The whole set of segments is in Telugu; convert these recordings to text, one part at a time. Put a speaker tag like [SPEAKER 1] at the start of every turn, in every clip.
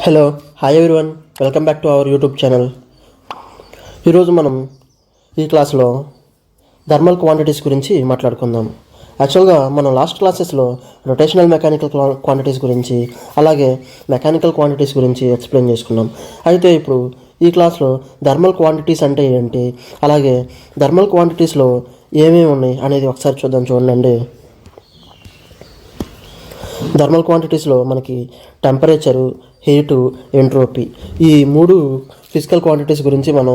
[SPEAKER 1] Hello hi everyone, welcome back to our YouTube channel. ఈరోజు మనం ఈ క్లాస్లో థర్మల్ క్వాంటిటీస్ గురించి మాట్లాడుకుందాం. యాక్చువల్గా మనం లాస్ట్ క్లాసెస్లో రొటేషనల్ మెకానికల్ క్వాంటిటీస్ గురించి అలాగే మెకానికల్ క్వాంటిటీస్ గురించి ఎక్స్ప్లెయిన్ చేసుకున్నాం. అయితే ఇప్పుడు ఈ క్లాస్లో థర్మల్ క్వాంటిటీస్ అంటే ఏంటి, అలాగే థర్మల్ క్వాంటిటీస్లో ఏమేమి ఉన్నాయి అనేది ఒకసారి చూడండి. థర్మల్ క్వాంటిటీస్లో మనకి టెంపరేచరు, హీటు, ఎంట్రోపీ ఈ మూడు ఫిజికల్ క్వాంటిటీస్ గురించి మనం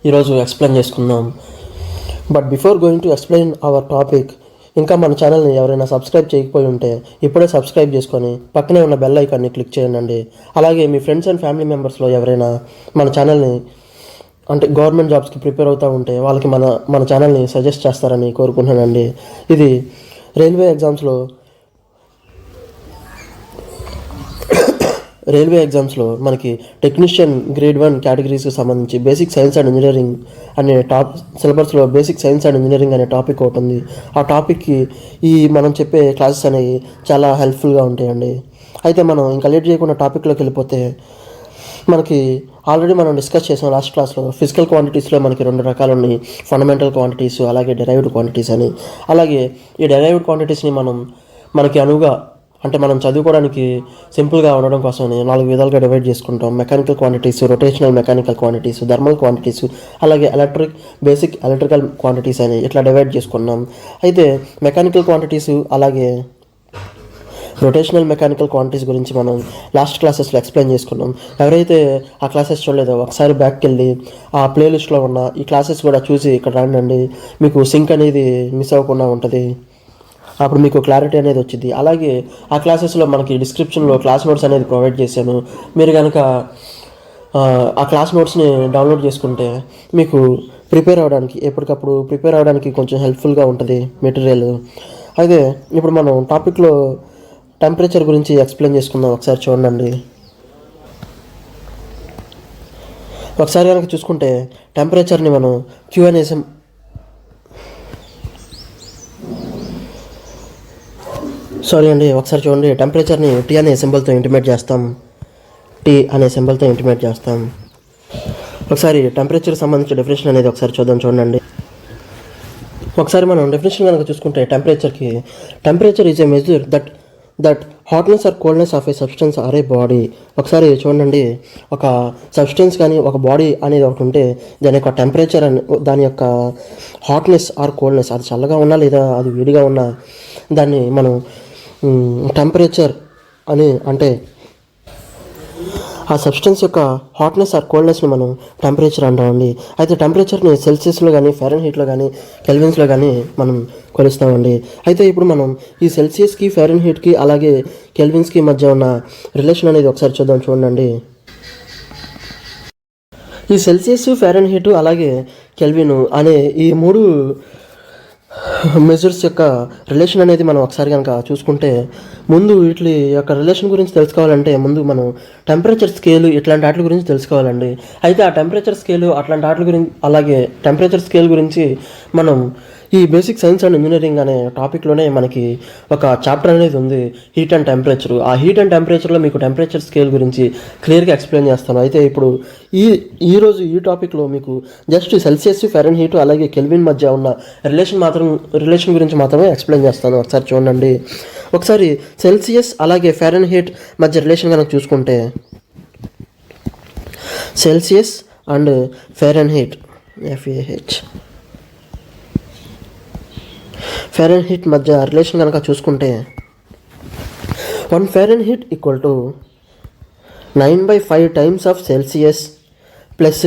[SPEAKER 1] ఈరోజు ఎక్స్ప్లెయిన్ చేసుకుందాం. But before going to explain our topic, ఇంకా మన ఛానల్ని ఎవరైనా సబ్స్క్రైబ్ చేయకపోయి ఉంటే ఇప్పుడే సబ్స్క్రైబ్ చేసుకొని పక్కనే ఉన్న బెల్ ఐకాన్ని క్లిక్ చేయండి. అలాగే మీ ఫ్రెండ్స్ అండ్ ఫ్యామిలీ మెంబర్స్లో ఎవరైనా మన ఛానల్ని అంటే గవర్నమెంట్ జాబ్స్కి ప్రిపేర్ అవుతూ ఉంటే వాళ్ళకి మన ఛానల్ని సజెస్ట్ చేస్తారని కోరుకుంటున్నానండి. ఇది రైల్వే ఎగ్జామ్స్లో మనకి టెక్నీషియన్ గ్రేడ్ 1 కేటగిరీస్కి సంబంధించి బేసిక్ సైన్స్ అండ్ ఇంజనీరింగ్ అనే సిలబస్లో బేసిక్ సైన్స్ అండ్ ఇంజనీరింగ్ అనే టాపిక్ ఒకటి ఉంది. ఆ టాపిక్కి మనం చెప్పే క్లాసెస్ అనేవి చాలా హెల్ప్ఫుల్గా ఉంటాయండి. అయితే మనం ఇంకా లేట్ చేయకుండా టాపిక్లోకి వెళ్ళిపోతే, మనకి ఆల్రెడీ మనం డిస్కస్ చేసాం లాస్ట్ క్లాస్లో. ఫిజికల్ క్వాంటిటీస్లో మనకి 2 రకాలు ఉన్నాయి, ఫండమెంటల్ క్వాంటిటీస్ అలాగే డెరైవ్డ్ క్వాంటిటీస్ అని. అలాగే ఈ డెరైవ్డ్ క్వాంటిటీస్ని మనకి అనువుగా అంటే మనం చదువుకోవడానికి సింపుల్గా ఉండడం కోసం 4 విధాలుగా డివైడ్ చేసుకుంటాం. Mechanical quantities, rotational mechanical quantities, thermal quantities, అలాగే బేసిక్ ఎలక్ట్రికల్ క్వాంటిటీస్ అని ఇట్లా డివైడ్ చేసుకున్నాం. అయితే మెకానికల్ క్వాంటిటీస్ అలాగే రొటేషనల్ మెకానికల్ క్వాంటిటీస్ గురించి మనం లాస్ట్ క్లాసెస్లో ఎక్స్ప్లెయిన్ చేసుకున్నాం. ఎవరైతే ఆ క్లాసెస్ చూడలేదో ఒకసారి బ్యాక్కి వెళ్ళి ఆ ప్లేలిస్ట్లో ఉన్న ఈ క్లాసెస్ కూడా చూసి ఇక్కడ రండి. మీకు సింక్ అనేది మిస్ అవ్వకుండా ఉంటుంది, అప్పుడు మీకు క్లారిటీ అనేది వచ్చింది. అలాగే ఆ క్లాసెస్లో మనకి డిస్క్రిప్షన్లో క్లాస్ నోట్స్ అనేది ప్రొవైడ్ చేశాను. మీరు కనుక ఆ క్లాస్ నోట్స్ని డౌన్లోడ్ చేసుకుంటే మీకు ఎప్పటికప్పుడు ప్రిపేర్ అవ్వడానికి కొంచెం హెల్ప్ఫుల్గా ఉంటుంది మెటీరియల్. అయితే ఇప్పుడు మనం టాపిక్లో టెంపరేచర్ గురించి ఎక్స్ప్లెయిన్ చేసుకుందాం. ఒకసారి చూడండి. ఒకసారి కనుక చూసుకుంటే టెంపరేచర్ని మనం Q అనేసి ఒకసారి చూడండి. టెంపరేచర్ని T అనే సింబల్తో ఇంటిమేట్ చేస్తాం. ఒకసారి టెంపరేచర్ సంబంధించిన డెఫినేషన్ అనేది ఒకసారి చూడండి. ఒకసారి మనం డెఫినేషన్ కనుక చూసుకుంటే temperature is a measure that hotness or coldness of a substance or a body. ఒకసారి చూడండి, ఒక సబ్స్టెన్స్ కానీ ఒక బాడీ అనేది ఒకటి ఉంటే దాని యొక్క టెంపరేచర్ దాని యొక్క హాట్నెస్ ఆర్ కోల్డ్నెస్, అది చల్లగా ఉన్నా లేదా అది వేడిగా ఉన్నా దాన్ని మనం టెంపరేచర్ అని అంటే ఆ సబ్స్టెన్స్ యొక్క హాట్నెస్ ఆర్ కోల్డ్నెస్ని మనం టెంపరేచర్ అంటామండి. అయితే టెంపరేచర్ని సెల్సియస్లో కానీ ఫారెన్హీట్లో కానీ కెల్విన్స్లో కానీ మనం కొలుస్తామండి. అయితే ఇప్పుడు మనం ఈ సెల్సియస్కి ఫారెన్హీట్కి అలాగే కెల్విన్స్కి మధ్య ఉన్న రిలేషన్ అనేది ఒకసారి చూడండి. ఈ సెల్సియస్, ఫారెన్హీట్ అలాగే కెల్విన్ అనే ఈ 3 మెజర్స్ యొక్క రిలేషన్ అనేది మనం ఒకసారి కనుక చూసుకుంటే, ముందు వీటి యొక్క రిలేషన్ గురించి తెలుసుకోవాలంటే ముందు మనం టెంపరేచర్ స్కేలు ఇట్లాంటి వాటి గురించి తెలుసుకోవాలండి. అయితే ఆ టెంపరేచర్ స్కేలు అట్లాంటి వాటి గురించి అలాగే టెంపరేచర్ స్కేల్ గురించి మనం ఈ బేసిక్ సైన్స్ అండ్ ఇంజనీరింగ్ అనే టాపిక్లోనే మనకి ఒక చాప్టర్ అనేది ఉంది, హీట్ అండ్ టెంపరేచర్. ఆ హీట్ అండ్ టెంపరేచర్లో మీకు టెంపరేచర్ స్కేల్ గురించి క్లియర్గా ఎక్స్ప్లెయిన్ చేస్తాను. అయితే ఇప్పుడు ఈరోజు ఈ టాపిక్లో మీకు జస్ట్ సెల్సియస్, ఫారెన్హీట్ అలాగే కెల్విన్ మధ్య ఉన్న రిలేషన్ గురించి మాత్రమే ఎక్స్ప్లెయిన్ చేస్తాను. ఒకసారి చూడండి. ఒకసారి సెల్సియస్ అలాగే ఫారెన్హీట్ మధ్య రిలేషన్ కనుక చూసుకుంటే, సెల్సియస్ అండ్ ఫారెన్హీట్ ఫారెన్హీట్ మధ్య రిలేషన్ కనుక చూసుకుంటే 1 Fahrenheit equal to 9/5 times of Celsius plus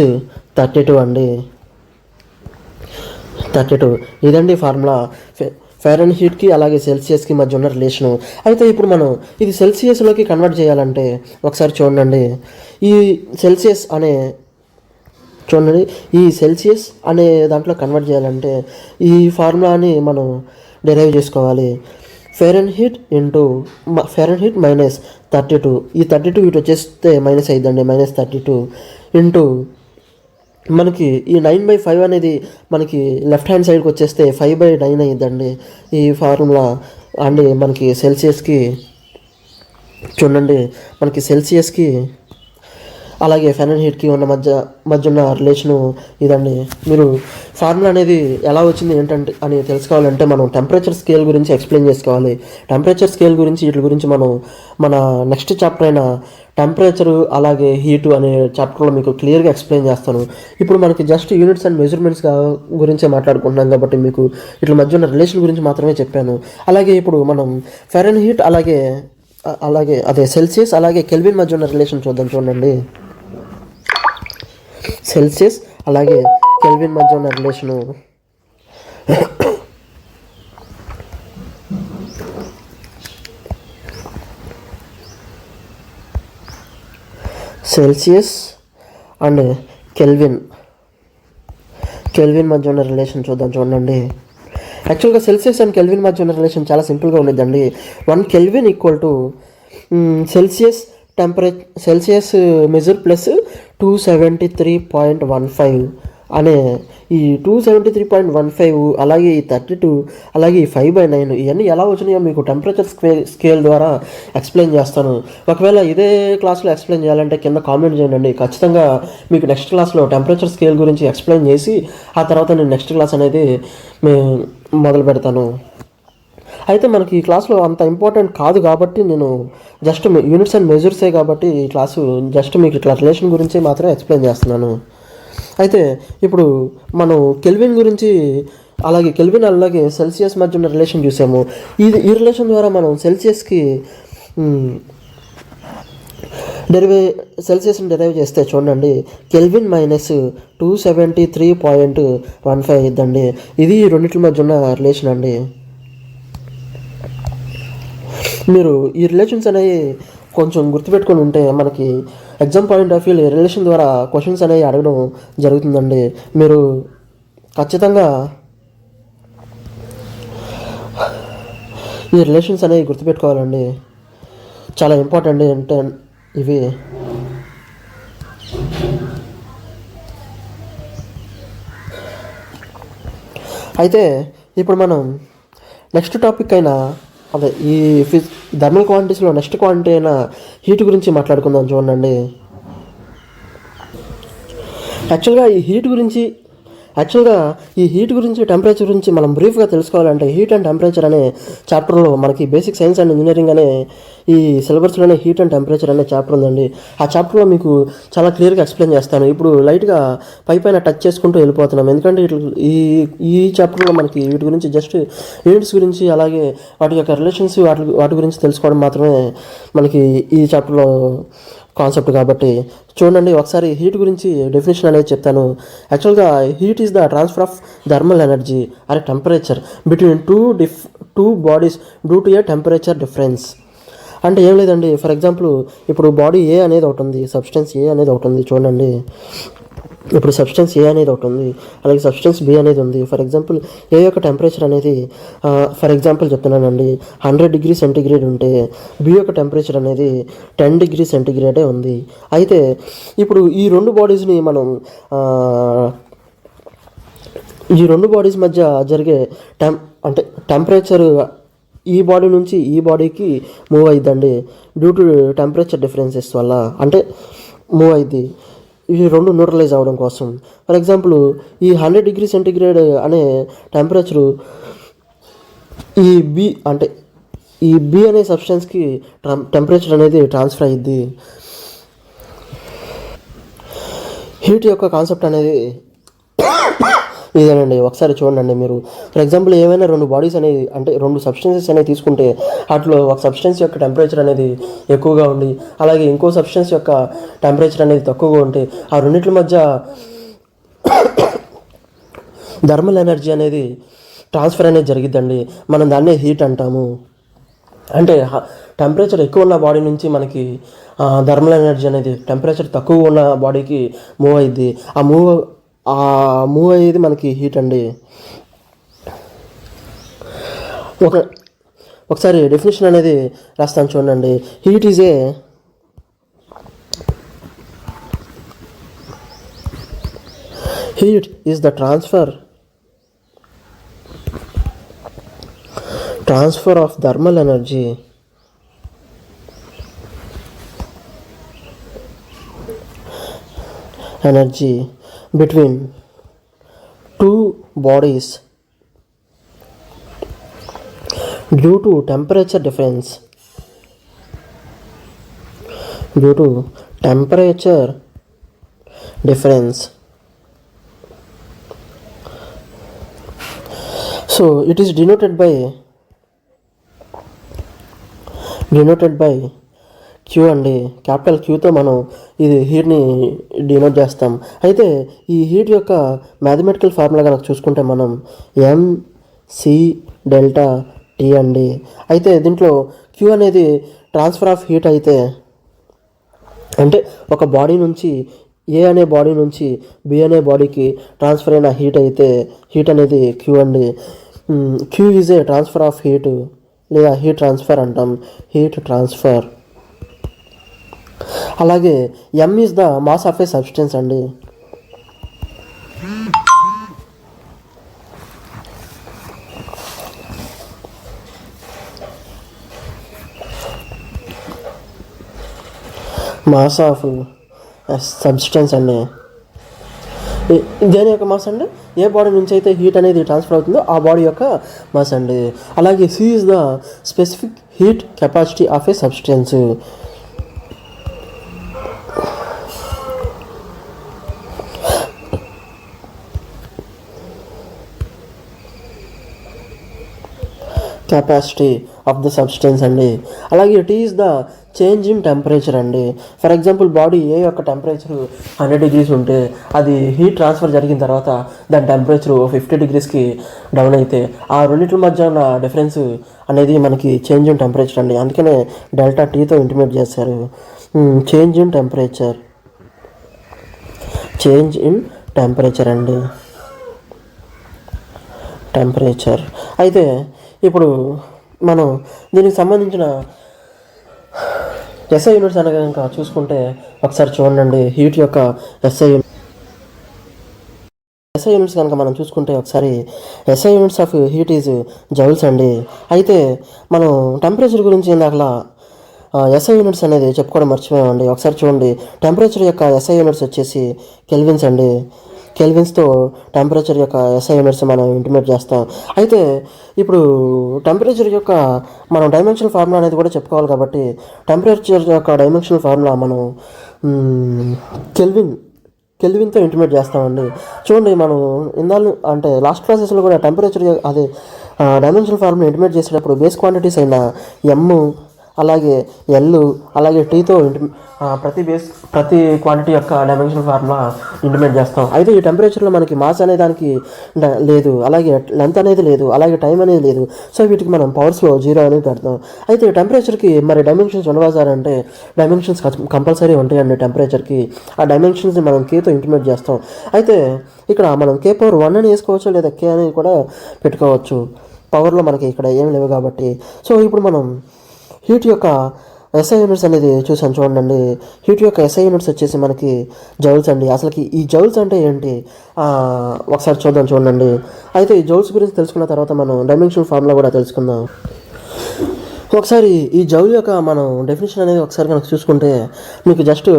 [SPEAKER 1] 32 అండి. 32 ఇదండి ఫార్ములా ఫారెన్హీట్కి అలాగే సెల్సియస్కి మధ్య ఉన్న రిలేషను. అయితే ఇప్పుడు మనం ఇది సెల్సియస్లోకి కన్వర్ట్ చేయాలంటే ఒకసారి చూడండి. ఈ సెల్సియస్ అనే దాంట్లో కన్వర్ట్ చేయాలంటే ఈ ఫార్ములాని మనం డెరైవ్ చేసుకోవాలి. ఫారెన్హీట్ మైనస్ 32, ఈ 32 ఇటు వచ్చేస్తే మైనస్ అయ్యిద్దండి, -32 ఇంటూ మనకి ఈ 9/5 అనేది మనకి లెఫ్ట్ హ్యాండ్ సైడ్కి వచ్చేస్తే 5/9 అయ్యిద్దండి ఈ ఫార్ములా అండి. మనకి సెల్సియస్కి చూడండి, మనకి సెల్సియస్కి అలాగే ఫారెన్హీట్కి ఉన్న మధ్య ఉన్న రిలేషను ఇదండి. మీరు ఫార్ములా అనేది ఎలా వచ్చింది ఏంటంటే అని తెలుసుకోవాలంటే మనం టెంపరేచర్ స్కేల్ గురించి ఎక్స్ప్లెయిన్ చేసుకోవాలి. టెంపరేచర్ స్కేల్ గురించి వీటి గురించి మనం మన నెక్స్ట్ చాప్టర్ అయిన టెంపరేచరు అలాగే హీటు అనే చాప్టర్లో మీకు క్లియర్గా ఎక్స్ప్లెయిన్ చేస్తాను. ఇప్పుడు మనకి జస్ట్ యూనిట్స్ అండ్ మెజర్మెంట్స్ గురించే మాట్లాడుకుంటున్నాం కాబట్టి మీకు ఇట్ల మధ్య ఉన్న రిలేషన్ గురించి మాత్రమే చెప్పాను. అలాగే ఇప్పుడు మనం ఫారెన్హీట్ అలాగే అదే సెల్సియస్ అలాగే కెల్విన్ మధ్య ఉన్న రిలేషన్ చూద్దాం. చూడండి, సెల్సియస్ అలాగే కెల్విన్ మధ్య ఉన్న రిలేషను సెల్సియస్ అండ్ కెల్విన్ మధ్య ఉన్న రిలేషన్ చూద్దాం. చూడండి, యాక్చువల్గా సెల్సియస్ అండ్ కెల్విన్ మధ్య ఉన్న రిలేషన్ చాలా సింపుల్గా ఉండేదండి. 1 kelvin equal to Celsius measure plus 273.15 అనే ఈ 273.15 అలాగే ఈ 32 అలాగే ఈ 5/9 ఇవన్నీ ఎలా వచ్చినాయో మీకు టెంపరేచర్ స్కేల్ ద్వారా ఎక్స్ప్లెయిన్ చేస్తాను. ఒకవేళ ఇదే క్లాస్లో ఎక్స్ప్లెయిన్ చేయాలంటే కింద కామెంట్ చేయండి. ఖచ్చితంగా మీకు నెక్స్ట్ క్లాస్లో టెంపరేచర్ స్కేల్ గురించి ఎక్స్ప్లెయిన్ చేసి ఆ తర్వాత నేను నెక్స్ట్ క్లాస్ అనేది మొదలు పెడతాను. అయితే మనకి ఈ క్లాస్లో అంత ఇంపార్టెంట్ కాదు కాబట్టి నేను జస్ట్ యూనిట్స్ అండ్ మెజర్సే కాబట్టి ఈ క్లాసు జస్ట్ మీకు ఇట్లా రిలేషన్ గురించి మాత్రమే ఎక్స్ప్లెయిన్ చేస్తున్నాను. అయితే ఇప్పుడు మనం కెల్విన్ గురించి అలాగే సెల్సియస్ మధ్య ఉన్న రిలేషన్ చూసాము. ఈ రిలేషన్ ద్వారా మనం సెల్సియస్కి సెల్సియస్ని డెరైవ్ చేస్తే చూడండి, కెల్విన్ మైనస్ 273.15 ఇద్దండి. ఇది రెండింటి మధ్య ఉన్న రిలేషన్ అండి. మీరు ఈ రిలేషన్స్ అనేవి కొంచెం గుర్తుపెట్టుకొని ఉంటే మనకి ఎగ్జామ్ పాయింట్ ఆఫ్ వ్యూ ఈ రిలేషన్ ద్వారా క్వశ్చన్స్ అనేవి అడగడం జరుగుతుందండి. మీరు ఖచ్చితంగా ఈ రిలేషన్స్ అనేవి గుర్తుపెట్టుకోవాలండి, చాలా ఇంపార్టెంట్ అంటే ఇవి. అయితే ఇప్పుడు మనం నెక్స్ట్ టాపిక్ అయినా అదే ఈ థర్మల్ క్వాంటిటీస్లో నెక్స్ట్ క్వాంటిటీ అయిన హీట్ గురించి మాట్లాడుకుందాం. చూడండి, యాక్చువల్గా ఈ హీట్ గురించి టెంపరేచర్ గురించి మనం బ్రీఫ్గా తెలుసుకోవాలంటే హీట్ అండ్ టెంపరేచర్ అనే చాప్టర్లో మనకి బేసిక్ సైన్స్ అండ్ ఇంజనీరింగ్ అనే ఈ సిలబస్లోనే హీట్ అండ్ టెంపరేచర్ అనే చాప్టర్ ఉందండి. ఆ చాప్టర్లో మీకు చాలా క్లియర్గా ఎక్స్ప్లెయిన్ చేస్తాను. ఇప్పుడు లైట్గా పైన టచ్ చేసుకుంటూ వెళ్ళిపోతున్నాం, ఎందుకంటే ఈ చాప్టర్లో మనకి వీటి గురించి జస్ట్ యూనిట్స్ గురించి అలాగే వాటి యొక్క రిలేషన్స్ వాటి గురించి తెలుసుకోవడం మాత్రమే మనకి ఈ చాప్టర్లో కాన్సెప్ట్ కాబట్టి. చూడండి, ఒకసారి హీట్ గురించి డెఫినేషన్ అనేది చెప్తాను. యాక్చువల్గా heat is the transfer of thermal energy or temperature between two bodies due to a temperature difference. అంటే ఏం లేదండి, ఫర్ ఎగ్జాంపుల్ ఇప్పుడు బాడీ ఏ అనేది ఒకటి ఉంది, సబ్స్టెన్స్ ఏ అనేది ఒకటి ఉంది. చూడండి, ఇప్పుడు సబ్స్టెన్స్ ఏ అనేది ఒకటి ఉంది, అలాగే సబ్స్టెన్స్ బి అనేది ఉంది. ఫర్ ఎగ్జాంపుల్ ఏ యొక్క టెంపరేచర్ అనేది ఫర్ ఎగ్జాంపుల్ చెప్తున్నానండి 100 డిగ్రీ సెంటిగ్రేడ్ ఉంటే బి యొక్క టెంపరేచర్ అనేది 10 డిగ్రీ సెంటిగ్రేడే ఉంది. అయితే ఇప్పుడు ఈ రెండు బాడీస్ని మనం ఈ రెండు బాడీస్ మధ్య జరిగే అంటే టెంపరేచర్ ఈ బాడీ నుంచి ఈ బాడీకి మూవ్ అయిద్దండి డ్యూ టు టెంపరేచర్ డిఫరెన్సెస్ వల్ల, అంటే మూవ్ అయింది ఇవి రెండు న్యూట్రలైజ్ అవ్వడం కోసం. ఫర్ ఎగ్జాంపుల్ ఈ 100 డిగ్రీ సెంటిగ్రేడ్ అనే టెంపరేచరు ఈ బి అనే సబ్స్టెన్స్కి టెంపరేచర్ అనేది ట్రాన్స్ఫర్ అయ్యిద్ది. హీట్ యొక్క కాన్సెప్ట్ అనేది ఇదేనండి. ఒకసారి చూడండి, మీరు ఫర్ ఎగ్జాంపుల్ ఏమైనా రెండు బాడీస్ అనేవి అంటే రెండు సబ్స్టెన్సెస్ అనేవి తీసుకుంటే వాటిలో ఒక సబ్స్టెన్స్ యొక్క టెంపరేచర్ అనేది ఎక్కువగా ఉండి అలాగే ఇంకో సబ్స్టెన్స్ యొక్క టెంపరేచర్ అనేది తక్కువగా ఉంటే ఆ రెండింటి మధ్య థర్మల్ ఎనర్జీ అనేది ట్రాన్స్ఫర్ అనేది జరిగిద్దండి. మనం దాన్నే హీట్ అంటాము. అంటే టెంపరేచర్ ఎక్కువ ఉన్న బాడీ నుంచి మనకి థర్మల్ ఎనర్జీ అనేది టెంపరేచర్ తక్కువ ఉన్న బాడీకి మూవ్ అయ్యిద్ది. ఆ మూవ్ అయ్యేది మనకి హీట్ అండి. ఒకసారి డెఫినేషన్ అనేది రాస్తాను చూడండి. Heat is the transfer of thermal energy energy between two bodies due to temperature difference. Due to temperature difference. So it is denoted by Q అండి. క్యాపిటల్ క్యూతో మనం ఇది హీట్ని డినోట్ చేస్తాం. అయితే ఈ హీట్ యొక్క మ్యాథమెటికల్ ఫార్ములా కనుక చూసుకుంటే మనం MC డెల్టా T అండి. అయితే దీంట్లో క్యూ అనేది ట్రాన్స్ఫర్ ఆఫ్ హీట్ అయితే, అంటే ఒక బాడీ నుంచి ఏ అనే బాడీ నుంచి బి అనే బాడీకి ట్రాన్స్ఫర్ అయిన హీట్ అయితే హీట్ అనేది క్యూ అండి. Q is a transfer of heat లేదా హీట్ ట్రాన్స్ఫర్ అంటాం, హీట్ ట్రాన్స్ఫర్. అలాగే M is the mass of a substance అండి. మాస్ ఆఫ్ సబ్స్టెన్స్ అండి. దేని యొక్క మాస్ అండి? ఏ బాడీ నుంచి అయితే హీట్ అనేది ట్రాన్స్ఫర్ అవుతుందో ఆ బాడీ యొక్క మాస్ అండి. అలాగే C is the specific heat capacity of a substance. Capacity of the substance అండి. అలాగే T is the change in temperature అండి. ఫర్ ఎగ్జాంపుల్ బాడీ ఏ యొక్క టెంపరేచర్ 100 degrees ఉంటే అది హీట్ ట్రాన్స్ఫర్ జరిగిన తర్వాత దాని టెంపరేచర్ 50 degreesకి డౌన్ అయితే ఆ రెండింటి మధ్య ఉన్న డిఫరెన్స్ అనేది మనకి చేంజ్ ఇన్ టెంపరేచర్ అండి. అందుకనే డెల్టా Tతో ఇంటిమేట్ చేస్తారు. Change in temperature, change in temperature అండి, టెంపరేచర్. అయితే ఇప్పుడు మనం దీనికి సంబంధించిన SI యూనిట్స్ అనగా కనుక చూసుకుంటే ఒకసారి చూడండి. హీట్ యొక్క SI యూనిట్స్ కనుక మనం చూసుకుంటే ఒకసారి SI units of heat is joules అండి. అయితే మనం టెంపరేచర్ గురించి ఇందాకలా SI యూనిట్స్ అనేది చెప్పుకోవడం మర్చిపోయామండి. ఒకసారి చూడండి, టెంపరేచర్ యొక్క SI యూనిట్స్ వచ్చేసి కెల్విన్స్ అండి. కెల్విన్స్తో టెంపరేచర్ యొక్క SI యూనిట్స్ మనం ఇంటిమేట్ చేస్తాం. అయితే ఇప్పుడు టెంపరేచర్ యొక్క మనం డైమెన్షనల్ ఫార్ములా అనేది కూడా చెప్పుకోవాలి కాబట్టి టెంపరేచర్ యొక్క డైమెన్షనల్ ఫార్ములా మనం కెల్విన్తో ఇంటిమేట్ చేస్తామండి. చూడండి, మనం ఇందాలు అంటే లాస్ట్ క్లాసెస్లో కూడా టెంపరేచర్ అదే డైమెన్షనల్ ఫార్ములా ఇంటిమేట్ చేసేటప్పుడు బేస్ క్వాంటిటీస్ అయిన M అలాగే L అలాగే Tతో ప్రతి క్వాంటిటీ యొక్క డైమెన్షనల్ ఫార్ములా ఇంటిమేట్ చేస్తాం. అయితే ఈ టెంపరేచర్లో మనకి మాస్ అనే దానికి లేదు, అలాగే లెంత్ అనేది లేదు, అలాగే టైం అనేది లేదు. సో వీటికి మనం పవర్స్లో 0 అనేది పెడతాం. అయితే టెంపరేచర్కి మరి డైమెన్షన్స్ ఉండవా సార్ అంటే డైమెన్షన్స్ కంపల్సరీ ఉంటాయండి టెంపరేచర్కి. ఆ డైమెన్షన్స్ని మనం Kతో ఇంటిమేట్ చేస్తాం. అయితే ఇక్కడ మనం K⁻1 అని వేసుకోవచ్చు, లేదా K అనేది కూడా పెట్టుకోవచ్చు. పవర్లో మనకి ఇక్కడ ఏం లేవు కాబట్టి. సో ఇప్పుడు మనం హీట్ యొక్క SI యూనిట్స్ అనేది చూసాను చూడండి. హీట్ యొక్క SI యూనిట్స్ వచ్చేసి మనకి జౌల్స్ అండి. అసలుకి ఈ జౌల్స్ అంటే ఏంటి ఒకసారి చూడండి. అయితే ఈ జౌల్స్ గురించి తెలుసుకున్న తర్వాత మనం డైమెన్షనల్ ఫార్ములా కూడా తెలుసుకుందాం. ఒకసారి ఈ జౌల్ యొక్క మనం డెఫినేషన్ అనేది ఒకసారి కనుక చూసుకుంటే మీకు జస్ట్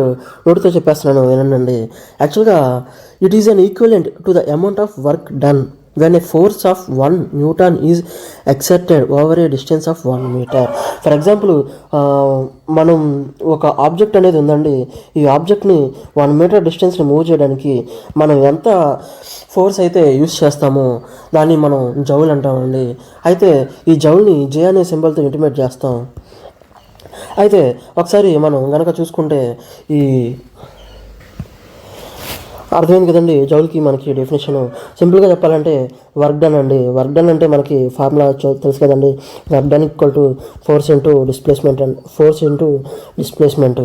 [SPEAKER 1] నోటితో చెప్పేస్తున్నాను వినండి. యాక్చువల్గా it is an equivalent to the amount of work done when a force of 1 Newton is exerted over a distance of 1 meter. For example మనం ఒక ఆబ్జెక్ట్ అనేది ఉందండి. ఈ ఆబ్జెక్ట్ని 1 meter డిస్టెన్స్ని మూవ్ చేయడానికి మనం ఎంత ఫోర్స్ అయితే యూస్ చేస్తామో దాన్ని మనం జౌల్ అంటామండి. అయితే ఈ జౌల్ని J అనే సింబల్తో ఇంటిమేట్ చేస్తాం. అయితే ఒకసారి మనం కనుక చూసుకుంటే ఈ అర్థమైంది కదండి. జౌల్కి మనకి డెఫినేషన్ సింపుల్గా చెప్పాలంటే వర్క్ డన్ అండి. వర్క్ డన్ అంటే మనకి ఫార్ములా తెలుసు కదండి. Work done equal to force into displacement and force into displacement.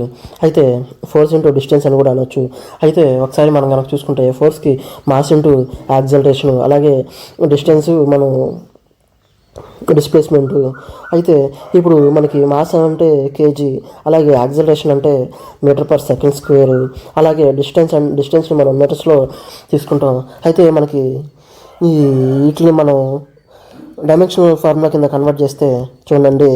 [SPEAKER 1] అయితే ఫోర్స్ ఇంటూ డిస్టెన్స్ అని కూడా అనొచ్చు. అయితే ఒకసారి మనం కనుక చూసుకుంటే ఫోర్స్కి మాస్ ఇంటూ యాక్సలరేషన్, అలాగే డిస్టెన్స్ మనం డిస్ప్లేస్మెంట్. అయితే ఇప్పుడు మనకి మాస్ అంటే కేజీ, అలాగే యాక్సలరేషన్ అంటే మీటర్/సెకండ్², అలాగే డిస్టెన్స్ని మనం మీటర్స్లో తీసుకుంటాం. అయితే మనకి వీటిని మనం డైమెన్షనల్ ఫార్ములా కింద కన్వర్ట్ చేస్తే చూడండి,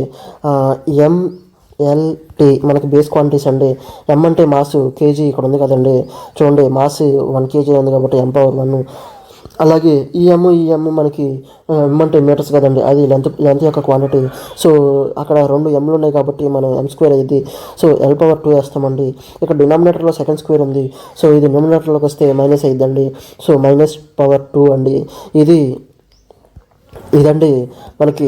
[SPEAKER 1] ఎల్టీ మనకి బేస్ క్వాంటిటీస్ అండి. ఎం అంటే మాస్, కేజీ ఇక్కడ ఉంది కదండి, చూడండి మాస్ 1 kg ఉంది కాబట్టి m⁻1. అలాగే ఈఎం మనకి ఎం అంటే మీటర్స్ కదండి, అది లెంత్ యొక్క క్వాంటిటీ. సో అక్కడ 2 mలు ఉన్నాయి కాబట్టి మనం m² అయ్యింది. సో l⁻2 వేస్తామండి. ఇక్కడ డినామినేటర్లో సెకండ్² ఉంది. సో ఇది న్యూమినేటర్లోకి వస్తే మైనస్ అయ్యిద్దండి. సో -π2 అండి. ఇదండి మనకి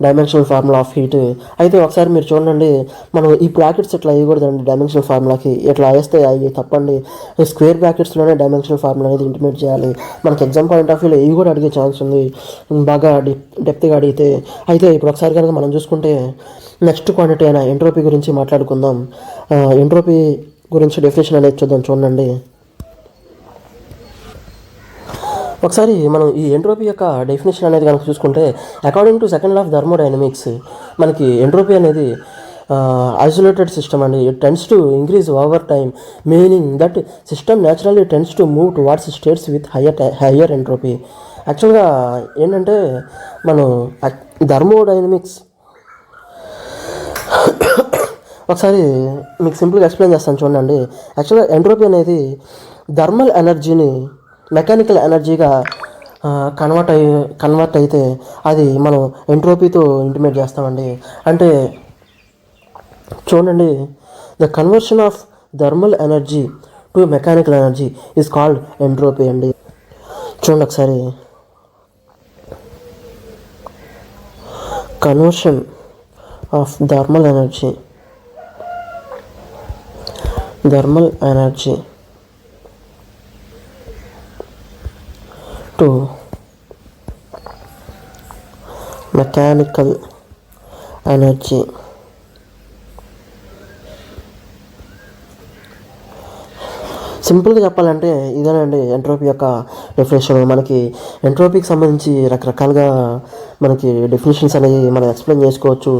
[SPEAKER 1] డైమెన్షనల్ ఫార్ములా ఆఫ్ హీట్. అయితే ఒకసారి మీరు చూడండి, మనం ఈ బ్రాకెట్స్ ఇట్లా వేయకూడదండి. డైమెన్షనల్ ఫార్ములాకి ఇట్లా వేస్తే అవి తప్పండి. స్క్వేర్ బ్రాకెట్స్లోనే డైమెన్షనల్ ఫార్ములా అనేది ఇంటిమేట్ చేయాలి. మనకి ఎగ్జామ్ పాయింట్ ఆఫ్ వ్యూలో ఇవి కూడా అడిగే ఛాన్స్ ఉంది, బాగా డెప్త్గా అడిగితే. అయితే ఇప్పుడు ఒకసారి కనుక మనం చూసుకుంటే నెక్స్ట్ క్వాంటిటీ అయిన ఎంట్రోపీ గురించి మాట్లాడుకుందాం. ఎంట్రోపీ గురించి డెఫినేషన్ అనేది చూద్దాం. చూడండి, ఒకసారి మనం ఈ ఎంట్రోపీ యొక్క డెఫినేషన్ అనేది కనుక చూసుకుంటే, according to second law of thermodynamics మనకి ఎంట్రోపీ అనేది ఐసోలేటెడ్ సిస్టమ్ అండి. It tends to increase over time, meaning that system naturally tends to move towards states with higher entropy. యాక్చువల్గా ఏంటంటే మనం థర్మోడైనమిక్స్ ఒకసారి మీకు సింపుల్గా ఎక్స్ప్లెయిన్ చేస్తాను చూడండి. యాక్చువల్గా ఎంట్రోపీ అనేది థర్మల్ ఎనర్జీని మెకానికల్ ఎనర్జీగా కన్వర్ట్ అయితే అది మనం ఎంట్రోపీతో ఇంటిమేట్ చేస్తామండి. అంటే చూడండి, the conversion of thermal energy to mechanical energy is called entropy అండి. చూడండి ఒకసారి, conversion of thermal energy to mechanical energy. సింపుల్గా చెప్పాలంటే ఇదేనండి ఎంట్రోపీ యొక్క డెఫినేషన్. మనకి ఎంట్రోపీకి సంబంధించి రకరకాలుగా మనకి డెఫినేషన్స్ అనేవి మనం ఎక్స్ప్లెయిన్ చేసుకోవచ్చు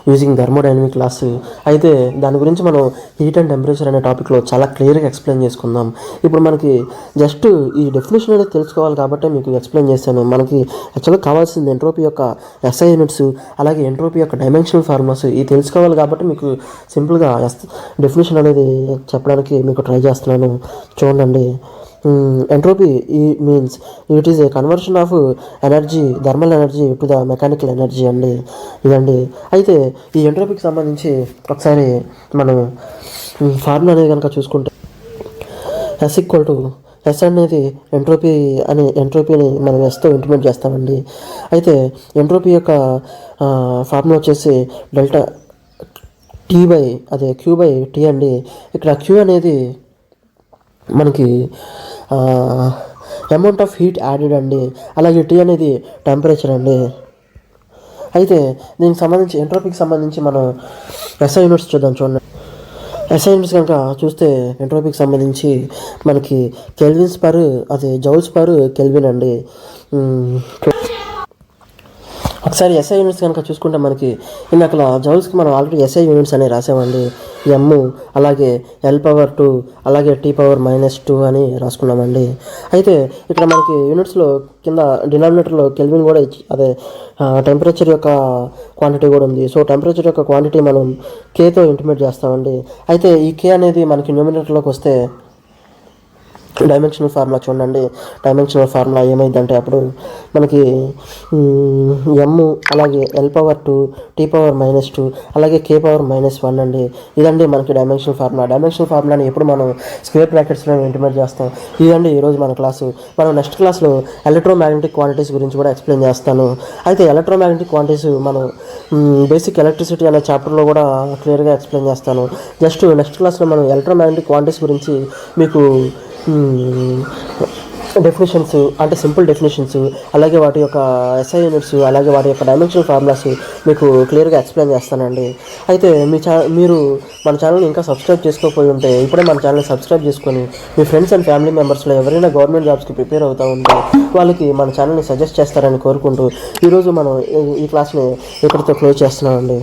[SPEAKER 1] యూజింగ్ థర్మోడైనమిక్ లాస్. అయితే దాని గురించి మనం హీట్ అండ్ టెంపరేచర్ అనే టాపిక్లో చాలా క్లియర్గా ఎక్స్ప్లెయిన్ చేసుకుందాం. ఇప్పుడు మనకి జస్ట్ ఈ డెఫినేషన్ అనేది తెలుసుకోవాలి కాబట్టి మీకు ఎక్స్ప్లెయిన్ చేశాను. మనకి యాక్చువల్గా కావాల్సింది ఎంట్రోపీ యొక్క SI యూనిట్స్, అలాగే ఎంట్రోపీ యొక్క డైమెన్షనల్ ఫార్ములాస్ ఇవి తెలుసుకోవాలి కాబట్టి మీకు సింపుల్గా డెఫినేషన్ అనేది చెప్పడానికి మీకు ట్రై చేస్తున్నాను. చూడండి, entropy means it is a conversion of energy, thermal energy to the mechanical energy అండి. ఇదండి. అయితే ఈ ఎంట్రోపీకి సంబంధించి ఒకసారి మనం ఫార్ములా అనేది కనుక చూసుకుంటే S అనేది ఎంట్రోపీని మనం Sతో ఇంటిమేట్ చేస్తామండి. అయితే ఎంట్రోపీ యొక్క ఫార్ములా వచ్చేసి డెల్టా Q/T అండి. ఇక్కడ Q అనేది మనకి అమౌంట్ ఆఫ్ హీట్ యాడెడ్ అండి. అలాగే T అనేది టెంపరేచర్ అండి. అయితే దీనికి సంబంధించి ఎంట్రోపీకి సంబంధించి మనం SI యూనిట్స్ చూద్దాం. చూడండి, SI యూనిట్స్ కనుక చూస్తే ఎంట్రోపీకి సంబంధించి మనకి జౌల్స్ పర్ కెల్విన్ అండి. ఒకసారి SI యూనిట్స్ కనుక చూసుకుంటే మనకి ఇందాక జౌల్స్కి మనం ఆల్రెడీ SI యూనిట్స్ అనేవి రాసామండి. M, అలాగే l⁻2, అలాగే T⁻−2 అని రాసుకున్నామండి. అయితే ఇక్కడ మనకి యూనిట్స్లో కింద డినామినేటర్లో కెల్విన్ కూడా టెంపరేచర్ యొక్క క్వాంటిటీ కూడా ఉంది. సో టెంపరేచర్ యొక్క క్వాంటిటీ మనం Kతో ఇంటిమేట్ చేస్తామండి. అయితే ఈ K అనేది మనకి న్యూమినేటర్లోకి వస్తే డైమెన్షనల్ ఫార్ములా చూడండి. డైమెన్షనల్ ఫార్ములా ఏమైందంటే అప్పుడు మనకి M, అలాగే l⁻2, T⁻−2, అలాగే K⁻−1 అండి. ఇదండి మనకి డైమెన్షనల్ ఫార్ములా. డైమెన్షనల్ ఫార్ములాని ఎప్పుడు మనం స్క్వేర్ బ్రాకెట్స్లో ఇంటిమేట్ చేస్తాం. ఇదండి ఈరోజు మన క్లాసు. మనం నెక్స్ట్ క్లాస్లో ఎలక్ట్రోమాగ్నెటిక్ క్వాంటిటీస్ గురించి కూడా ఎక్స్ప్లెయిన్ చేస్తాను. అయితే ఎలక్ట్రోమాగ్నెటిక్ క్వాంటిటీస్ మనం బేసిక్ ఎలక్ట్రిసిటీ అనే చాప్టర్లో కూడా క్లియర్గా ఎక్స్ప్లెయిన్ చేస్తాను. జస్ట్ నెక్స్ట్ క్లాస్లో మనం ఎలక్ట్రోమాగ్నెటిక్ క్వాంటిటీస్ గురించి మీకు డెఫినేషన్స్ అంటే సింపుల్ డెఫినేషన్స్, అలాగే వాటి యొక్క SI యూనిట్స్, అలాగే వాటి యొక్క డైమెన్షనల్ ఫార్ములాస్ మీకు క్లియర్గా ఎక్స్ప్లెయిన్ చేస్తానండి. అయితే మీరు మన ఛానల్ని ఇంకా సబ్స్క్రైబ్ చేసుకోకపోయి ఉంటే ఇప్పుడే మన ఛానల్ని సబ్స్క్రైబ్ చేసుకొని మీ ఫ్రెండ్స్ అండ్ ఫ్యామిలీ మెంబర్స్లో ఎవరైనా గవర్నమెంట్ జాబ్స్కి ప్రిపేర్ అవుతూ ఉంటే వాళ్ళకి మన ఛానల్ని సజెస్ట్ చేస్తారని కోరుకుంటూ ఈరోజు మనం ఈ క్లాస్ని ఇక్కడితో క్లోజ్ చేస్తున్నామండి.